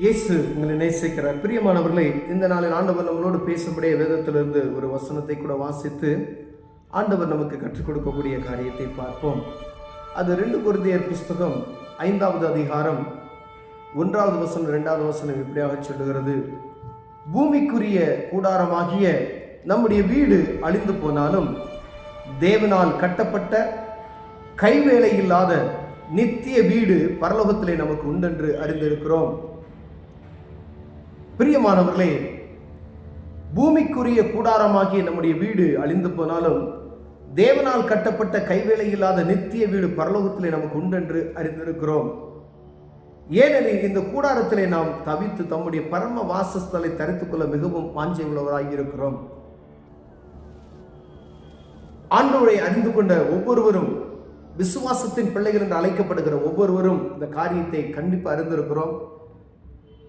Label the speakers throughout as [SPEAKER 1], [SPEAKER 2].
[SPEAKER 1] இயேசு உங்களை நேசிக்கிறார். பிரியமானவர்களே, இந்த நாளில் ஆண்டவர் நம்மளோடு பேசக்கூடிய வேதத்திலிருந்து ஒரு வசனத்தை கூட வாசித்து ஆண்டவர் நமக்கு கற்றுக் கொடுக்கக்கூடிய காரியத்தை பார்ப்போம். அது 2 கொரிந்தியர் புஸ்தகம் 5வது அதிகாரம் 1வது வசனம் 2வது வசனம் இப்படியாக சொல்லுகிறது: பூமிக்குரிய கூடாரமாகிய நம்முடைய வீடு அழிந்து போனாலும் தேவனால் கட்டப்பட்ட கைவேலை இல்லாத நித்திய வீடு பரலோகத்திலே நமக்கு உண்டென்று அறிந்திருக்கிறோம். பிரியமானவர்களே, பூமிக்குரிய கூடாரமாகிய நம்முடைய வீடு அழிந்து போனாலும் தேவனால் கட்டப்பட்ட கைவேலை இல்லாத நித்திய வீடு பரலோகத்திலே நமக்கு உண்டென்று அறிந்திருக்கிறோம். ஏனெனில் இந்த கூடாரத்திலே நாம் தவித்து தம்முடைய பரம வாசஸ்தலை தரித்துக் கொள்ள மிகவும் வாஞ்சை உள்ளவராக இருக்கிறோம். ஆண்டவரை அறிந்து கொண்ட ஒவ்வொருவரும், விசுவாசத்தின் பிள்ளைகள் என்று அழைக்கப்படுகிற ஒவ்வொருவரும் இந்த காரியத்தை கண்டிப்பாக அறிந்திருக்கிறோம்.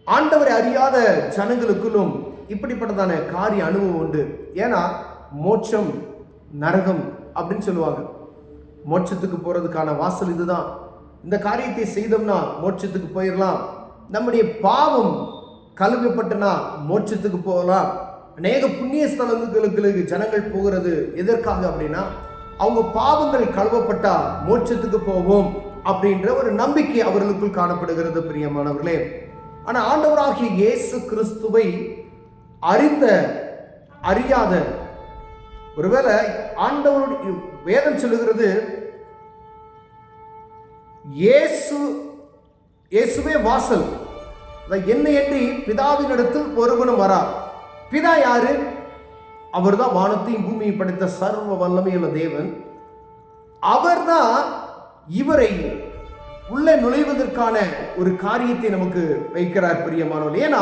[SPEAKER 1] ஆண்டவரை அறியாத ஜனங்களுக்குள்ளும் இப்படிப்பட்டதான காரிய அனுபவம் உண்டு. ஏன்னா மோட்சம் நரகம் அப்படின்னு சொல்லுவாங்க. மோட்சத்துக்கு போறதுக்கான வாசல் இதுதான். இந்த காரியத்தை செய்தோம்னா மோட்சத்துக்கு போயிடலாம். நம்முடைய பாவம் கழுவப்பட்டனா மோட்சத்துக்கு போகலாம். அநேக புண்ணிய ஸ்தலங்களுக்கு ஜனங்கள் போகிறது எதற்காக அப்படின்னா, அவங்க பாவங்கள் கழுவப்பட்டா மோட்சத்துக்கு போவோம் அப்படின்ற ஒரு நம்பிக்கை அவர்களுக்குள் காணப்படுகிறது. பிரியமானவர்களே, ஆனால் ஆண்டவராகிய இயேசு கிறிஸ்துவை அறியாத, ஒருவேளை ஆண்டவருடைய வேதம் சொல்லுகிறது இயேசுவே வாசல், என்னை எண்ணி பிதாவின் இடத்தில் ஒருவனும் வரா. பிதா யாரு? அவர் தான் வானத்தையும் பூமியை படைத்த சர்வ வல்லமையுள்ள தேவன். அவர்தான் இவரை உள்ளே நுழைவதற்கான ஒரு காரியத்தை நமக்கு வைக்கிறார். பிரியமானவர்கள், ஏன்னா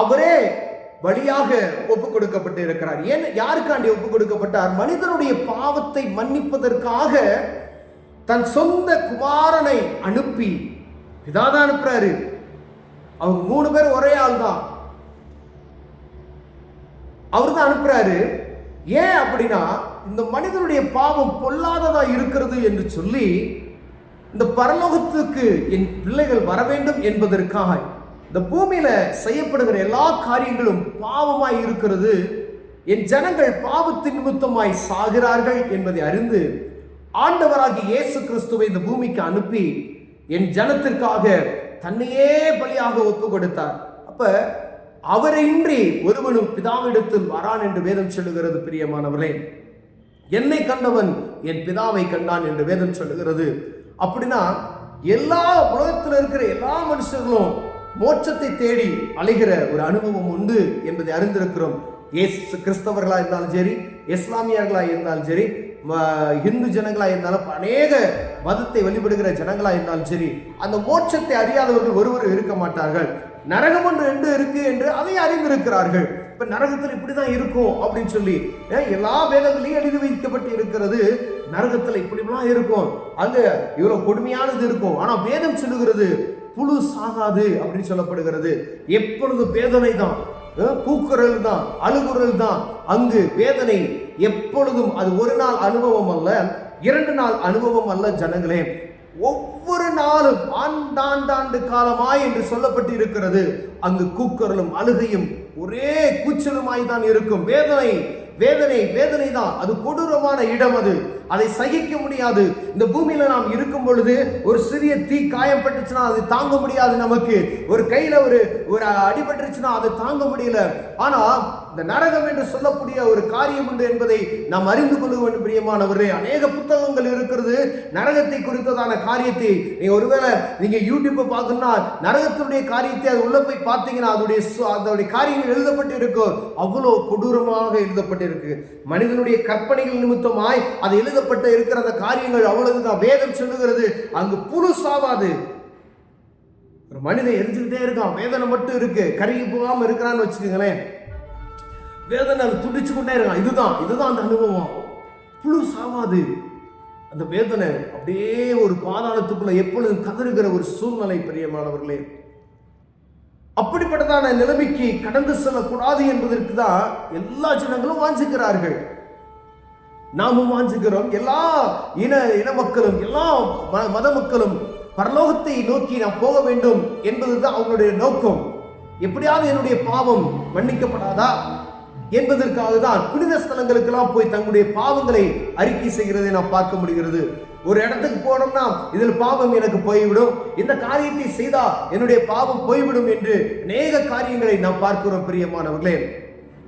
[SPEAKER 1] அவரே வழியாக ஒப்பு கொடுக்கப்பட்டு இருக்கிறார். ஏன் யாருக்காண்டி ஒப்பு கொடுக்கப்பட்டார்? மனிதனுடைய பாவத்தை மன்னிப்பதற்காக தன் சொந்த குமாரனை அனுப்பி, பிதாதான் அனுப்புறாரு. அவங்க 3 பேர் ஒரே ஆள் தான், அவர் தான் அனுப்புறாரு. ஏன் அப்படின்னா, இந்த மனிதனுடைய பாவம் பொல்லாததா இருக்கிறது என்று சொல்லி இந்த பரலோகத்துக்கு என் பிள்ளைகள் வர வேண்டும் என்பதற்காக இந்த பூமியில செய்யப்படுகிற எல்லா காரியங்களும் பாவமாய் இருக்கிறது. என் ஜனங்கள் பாவத்தின் நிமித்தமாய் சாகிறார்கள் என்பதை அறிந்து ஆண்டவராகிய இயேசு கிறிஸ்துவை இந்த பூமிக்கு அனுப்பி என் ஜனத்திற்காக தன்னையே பலியாக ஒப்பு கொடுத்தார். அப்ப அவரை இன்றி ஒருவனும் பிதாவிடத்தில் வரான் என்று வேதம் சொல்லுகிறது. பிரியமானவர்களே, என்னை கண்டவன் என் பிதாவை கண்டான் என்று வேதம் சொல்லுகிறது. அப்படின்னா எல்லா உலகத்தில் இருக்கிற எல்லா மனுஷர்களும் மோட்சத்தை தேடி அலைகிற ஒரு அனுபவம் உண்டு என்பதை அறிந்திருக்கிறோம். கிறிஸ்தவர்களா இருந்தாலும் சரி, இஸ்லாமியர்களா இருந்தாலும் சரி, இந்து ஜனங்களா இருந்தாலும், அநேக மதத்தை வழிபடுகிற ஜனங்களா இருந்தாலும் சரி, அந்த மோட்சத்தை அறியாதவர்கள் ஒருவர் இருக்க மாட்டார்கள். நரகம் ஒன்று 2 இருக்கு என்று அதை அறிந்திருக்கிறார்கள். இப்ப நரகத்தில் இப்படிதான் இருக்கும் அப்படின்னு சொல்லி எல்லா வேதங்களையும் எழுதி வைக்கப்பட்டு இருக்கிறது. நரகத்தில் இப்படிலாம் இருக்கும், அங்க இவ்வளவு கொடுமையானது இருக்கும். ஆனா வேதம் சொல்லுகிறது புழு சாகாது அப்படின்னு சொல்லப்படுகிறது. எப்பொழுது வேதனை தான், கூக்குரல் தான், அழுகுரல் தான். அங்கு வேதனை எப்பொழுதும். அது ஒரு நாள் அனுபவம் அல்ல, 2 நாள் அனுபவம் அல்ல ஜனங்களே. ஒவ்வொரு நாளும் ஆண்டாண்டு காலமாய் என்று சொல்லப்பட்டு இருக்கிறது. அங்கு கூக்குரலும் அழுகையும் ஒரே கூச்சலுமாய் தான் இருக்கும். வேதனை தான். அது கொடூரமான இடம். அதை சகிக்க முடியாது. இந்த பூமியில நாம் இருக்கும் பொழுது ஒரு சிறிய தீ காயம் பட்டுச்சுன்னா அது தாங்க முடியாது. நமக்கு ஒரு கையில ஒரு அடிபட்டுருச்சுன்னா அதை தாங்க முடியல. ஆனா இந்த நரகம் என்று சொல்லக்கூடிய ஒரு காரியம் உண்டு என்பதை நாம் அறிந்து கொள்ள வேண்டும். பிரியமானவரே, அநேக புத்தகங்கள் இருக்கிறது நரகத்தை குறித்ததான காரியத்தை. நீங்க ஒருவேளை நீங்க யூடியூப்பை பார்க்கணும்னா நரகத்தினுடைய காரியத்தை அது உள்ள போய் பார்த்தீங்கன்னா அதோடைய காரியங்கள் எழுதப்பட்டு இருக்கும். அவ்வளோ கொடூரமாக எழுதப்பட்டிருக்கு. மனிதனுடைய கற்பனைகள் நிமித்தமாய் அது எழுதப்பட்டு இருக்கிற அந்த காரியங்கள் அவ்வளவுதான். வேதம் சொல்லுகிறது அங்கு புழு சாவாது. ஒரு மனிதன் எரிஞ்சுக்கிட்டே இருக்கான், வேதனை மட்டும் இருக்கு, கருகி போகாம இருக்கிறான்னு வச்சுக்கோங்களேன். வேதனை துடிச்சு கொண்டே இருக்கான். இதுதான் அந்த அனுபவம். புழு சாவாது. அந்த வேதனை அப்படியே ஒரு பாதாளத்துக்குள்ள எப்பொழுதும் கதறுகிற ஒரு சூழ்நிலை. பிரியமானவர்களே, அப்படிப்பட்டதான நிலைமைக்கு கடந்து செல்லக்கூடாது என்பதற்கு தான் எல்லா ஜனங்களும் வாஞ்சிக்கிறார்கள். நாமும் வாஞ்சிக்கிறோம். எல்லா இன மக்களும், எல்லா மத மக்களும் பரலோகத்தை நோக்கி நான் போக வேண்டும் என்பதுதான் அவங்களுடைய நோக்கம். எப்படியாவது என்னுடைய பாவம் மன்னிக்கப்படாதா என்பதற்காக தான் புனித ஸ்தலங்களுக்கெல்லாம் போய் தங்களுடைய பாவங்களை அறிக்கை செய்கிறதை நாம் பார்க்க முடிகிறது. ஒரு இடத்துக்கு போனோம்னா இதில் பாவம் எனக்கு போய்விடும், இந்த காரியத்தை செய்தா என்னுடைய பாவம் போய்விடும் என்று அநேக காரியங்களை நாம் பார்க்கிறோம் பிரியமானவர்களே.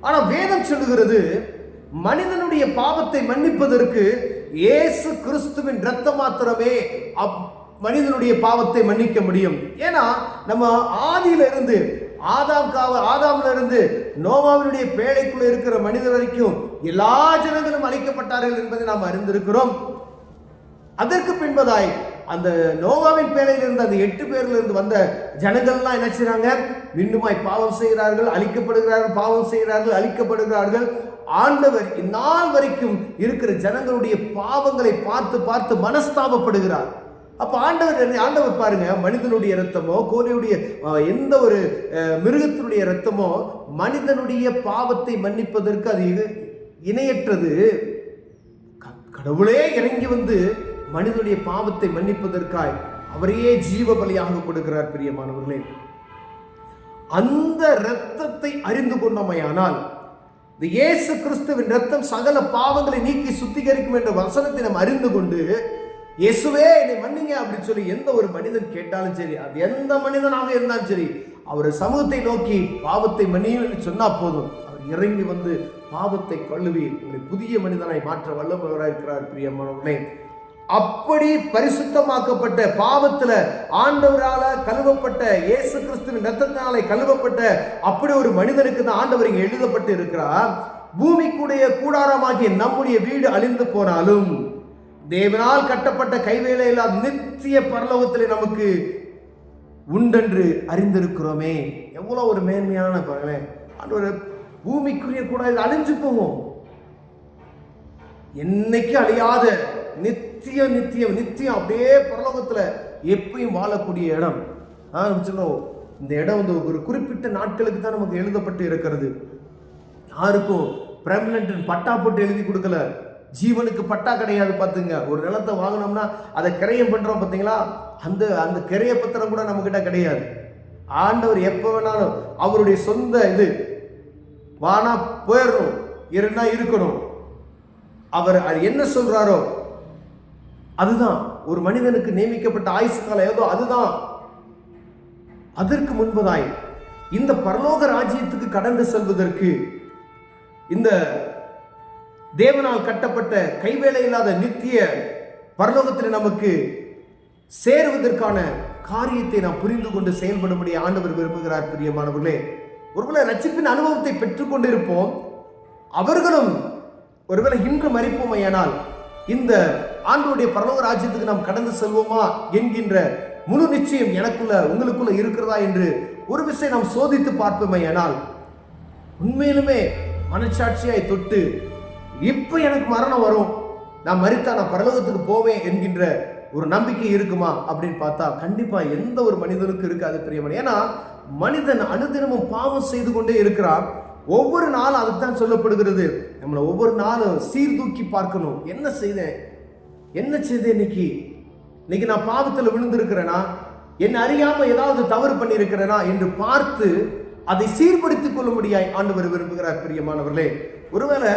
[SPEAKER 1] ஆனால் வேதம் சொல்லுகிறது, மனிதனுடைய பாவத்தை மன்னிப்பதற்கு இயேசு கிறிஸ்துவின் இரத்தம் மாத்திரமே மனிதனுடைய பாவத்தை மன்னிக்க முடியும். ஏன்னா நம்ம ஆதியிலிருந்து ஆதாம்ல இருந்து நோவாவினுடைய பேழைக்குள்ள இருக்கிற மனிதர் வரைக்கும் எல்லா ஜனங்களும் அழிக்கப்பட்டார்கள் என்பதை நாம் அறிந்திருக்கிறோம். அதற்கு பின்பதாய் அந்த நோவாவின் பேழையிலிருந்து அந்த 8 பேரிலிருந்து வந்த ஜனங்கள்லாம் என்ன செய்றாங்க? மீண்டுமாய் பாவம் செய்கிறார்கள், அழிக்கப்படுகிறார்கள், பாவம் செய்கிறார்கள், அழிக்கப்படுகிறார்கள். ஆண்டவர் இந்நாள் வரைக்கும் இருக்கிற ஜனங்களுடைய பாவங்களை பார்த்து பார்த்து மனஸ்தாபப்படுகிறார். அப்ப ஆண்டவர் பாருங்க, மனிதனுடைய இரத்தமோ கோழியுடைய எந்த ஒரு மிருகத்தினுடைய இரத்தமோ மனிதனுடைய பாவத்தை மன்னிப்பதற்கு அது இணையற்றது. கடவுளே இறங்கி வந்து மனிதனுடைய பாவத்தை மன்னிப்பதற்காய் அவரையே ஜீவ பலியாக கொடுக்கிறார். பிரியமானவர்களே, அந்த இரத்தத்தை அறிந்து கொண்டமையானால், இந்த இயேசு கிறிஸ்துவின் இரத்தம் சகல பாவங்களை நீக்கி சுத்திகரிக்கும் என்ற வசனத்தை நாம் அறிந்து கொண்டு, இயேசுவே என்னை மன்னிங்க அப்படின்னு சொல்லி எந்த ஒரு மனிதன் கேட்டாலும் சரி, அது எந்த மனிதனாக இருந்தாலும் சரி, அவர் சமூகத்தை நோக்கி பாவத்தை மன்னியும் என்று சொன்னா போதும், அவர் இறங்கி வந்து பாவத்தை கழுவி உங்களை புதிய மனிதனாய் மாற்ற வல்லவராக இருக்கிறார். பிரியமானவர்களே, அப்படி பரிசுத்தமாக்கப்பட்ட பாவத்துல ஆண்டவரால கழுவப்பட்ட இயேசு கிறிஸ்துவின் இரத்தத்தினாலே கழுவப்பட்ட அப்படி ஒரு மனிதனுக்கு தான் ஆண்டவர் இங்கே எழுதப்பட்டு இருக்கிறார். பூமிக்குடைய கூடாரமாகிய நம்முடைய வீடு அழிந்து போனாலும் தேவனால் கட்டப்பட்ட கைவேலை இல்லாத நித்திய பரலோகத்திலே நமக்கு உண்டென்று அறிந்திருக்கிறோமே. எவ்வளவு ஒரு மேன்மையான பாருங்களேன். ஆண்டவர் பூமிக்குரிய கூட அழிஞ்சு போவோம், என்னைக்கு அழியாத நித்தியம் நித்தியம் நித்தியம் அப்படியே பரலோகத்துல எப்பயும் வாழக்கூடிய இடம். இந்த இடம் வந்து ஒரு குறிப்பிட்ட நாட்களுக்கு தான் நமக்கு எழுதப்பட்டு இருக்கிறது. யாருக்கும் பெர்மனன்ட் பட்டா போட்டு எழுதி கொடுக்கல. ஜீவனுக்கு பட்டா கிடையாது. பார்த்துங்க, ஒரு நிலத்தை வாங்கினோம்னா அதை கிரயம் பண்றோம் பார்த்தீங்களா, அந்த கிரைய பத்திரம் கூட நம்ம கிட்ட கிடையாது. ஆண்டவர் எப்ப வேணாலும் அவருடைய சொந்த இது வானா போயிடணும், இருந்தா இருக்கணும். அவர் என்ன சொல்றாரோ அதுதான். ஒரு மனிதனுக்கு நியமிக்கப்பட்ட ஆயுசு காலம் ஏதோ அதுதான். அதற்கு முன்பதாய் இந்த பரலோக ராஜ்யத்துக்கு கடந்து செல்வதற்கு, இந்த தேவனால் கட்டப்பட்ட கைவேலை இல்லாத நித்திய பரலோகத்தில் நமக்கு சேருவதற்கான காரியத்தை நாம் புரிந்து கொண்டு செயல்படும்படி ஆண்டவர் விரும்புகிறார். பிரியமானவர்களே, ஒருவேளை ரட்சிப்பின் அனுபவத்தை பெற்றுக்கொண்டு இருப்போம், அவர்களும் ஒருவேளை இன்று மரிப்போமையானால் இந்த ஆண்டவருடைய பரலோக ராஜ்யத்துக்கு நாம் கடந்து செல்வோமா என்கின்ற முழு நிச்சயம் எனக்குள்ள உங்களுக்குள்ள இருக்கிறதா என்று ஒரு விஷயம் நாம் சோதித்து பார்ப்போமையானால், உண்மையிலுமே மனச்சாட்சியாய் தொட்டு இப்ப எனக்கு மரணம் வரும், நான் மரித்தா நான் பரலோகத்துக்கு போவேன் என்கின்ற ஒரு நம்பிக்கை இருக்குமா அப்படின்னு பார்த்தா கண்டிப்பா எந்த ஒரு மனிதனுக்கு இருக்காது. பிரியமான, ஏன்னா மனிதன் அனுதினமும் பாவம் செய்து கொண்டே இருக்கிறான். ஒவ்வொரு நாளும் அதுதான் சொல்லப்படுகிறது, நம்மளை ஒவ்வொரு நாளும் சீர்தூக்கி பார்க்கணும். என்ன செய்தேன் இன்னைக்கு நான் பாவத்தில் விழுந்திருக்கிறேனா, என்ன அறியாம ஏதாவது தவறு பண்ணியிருக்கிறேனா என்று பார்த்து அதை சீர்படுத்திக் கொள்ள முடியாய் ஆண்டவர் விரும்புகிறார். பிரியமானவர்களே, ஒருவேளை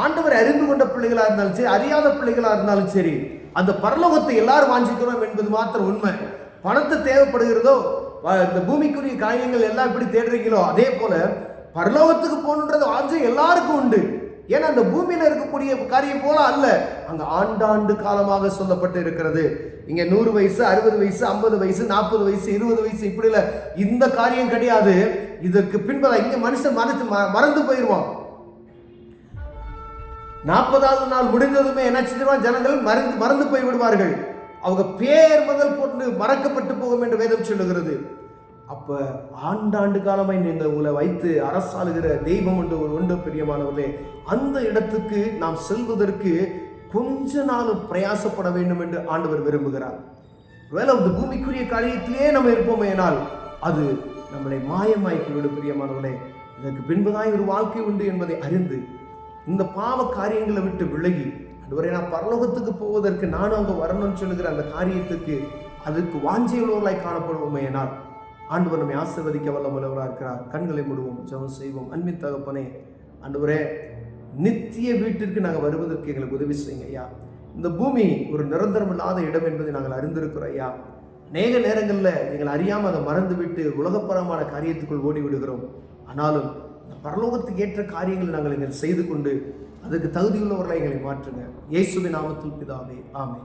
[SPEAKER 1] ஆண்டவரை அறிந்து கொண்ட பிள்ளைகளா இருந்தாலும் சரி, அறியாத பிள்ளைகளா இருந்தாலும் சரி, அந்த பரலோகத்தை எல்லாரும் வாஞ்சிக்கிறோம் என்பது மாத்திரம் உண்மை. பணத்தை தேவைப்படுகிறதோ, இந்த பூமிக்குரிய காரியங்கள் எல்லாம் எப்படி தேடுறீங்களோ அதே போல பரலோகத்துக்கு போகணுன்றது வாஞ்சை எல்லாருக்கும் உண்டு. ஏன்னா அந்த பூமியில இருக்கக்கூடிய காரியம் போல அல்ல, அங்க ஆண்டாண்டு காலமாக சொல்லப்பட்டு இருக்கிறது. இங்க 100 வயசு, 60 வயசு, 50 வயசு, 40 வயசு, 20 வயசு இப்படி இல்ல, இந்த காரியம் கிடையாது. இதற்கு பின்பதா இங்க மனுஷன் மறந்து போயிடுவான். 40வது நாள் முடிந்ததுமே என்ன செய்வான், ஜனங்கள் மறந்து போய் விடுவார்கள். அவங்க பேர் முதல் போட்டு மறக்கப்பட்டு போகும் என்று வேதம் சொல்லுகிறது. அப்ப ஆண்டாண்டு காலமாய் நீங்கள் உங்களை வைத்து அரசாளுகிற தெய்வம் என்று ஒரு ஒன்று. பிரியமானவர்களே, அந்த இடத்துக்கு நாம் செல்வதற்கு கொஞ்ச நாள் பிரயாசப்பட வேண்டும் என்று ஆண்டவர் விரும்புகிறார். வேலை அந்த பூமிக்குரிய காரியத்திலே நம்ம இருப்போமேனால் அது நம்மளை மாயமாய்க்கிவிடும். பிரியமானவர்களே, இதற்கு பின்பதாய் ஒரு வாழ்க்கை உண்டு என்பதை அறிந்து இந்த பாவ காரியங்களை விட்டு விலகி, அதுவரை நான் பரலோகத்துக்கு போவதற்கு நானும் அங்கே வரணும்னு சொல்லுகிற அந்த காரியத்துக்கு அதுக்கு வாஞ்சியுள்ளவர்களாய் காணப்படுவோமேனால் ஆண்டவர் நம்மை ஆசீர்வதிக்க வல்லவராக இருக்கிறார். கண்களை மூடுவோம், ஜெபம் செய்வோம். அன்பின் தகப்பனே, ஆண்டவரே, நித்திய வீட்டிற்கு நாங்கள் வருவதற்கு எங்களுக்கு உதவி செய்யுங்க ஐயா. இந்த பூமி ஒரு நிரந்தரம் இல்லாத இடம் என்பதை நாங்கள் அறிந்திருக்கிறோம் ஐயா. அநேக நேரங்களில் எங்களை அறியாமல் அதை மறந்துவிட்டு உலகப்பரமான காரியத்துக்குள் ஓடி விடுகிறோம். ஆனாலும் இந்த பரலோகத்துக்கு ஏற்ற காரியங்களை நாங்கள் எங்கள் செய்து கொண்டு அதுக்கு தகுதியுள்ளவர்களை எங்களை மாற்றுங்க. இயேசுவின் நாமத்தில் பிதாவே, ஆமென்.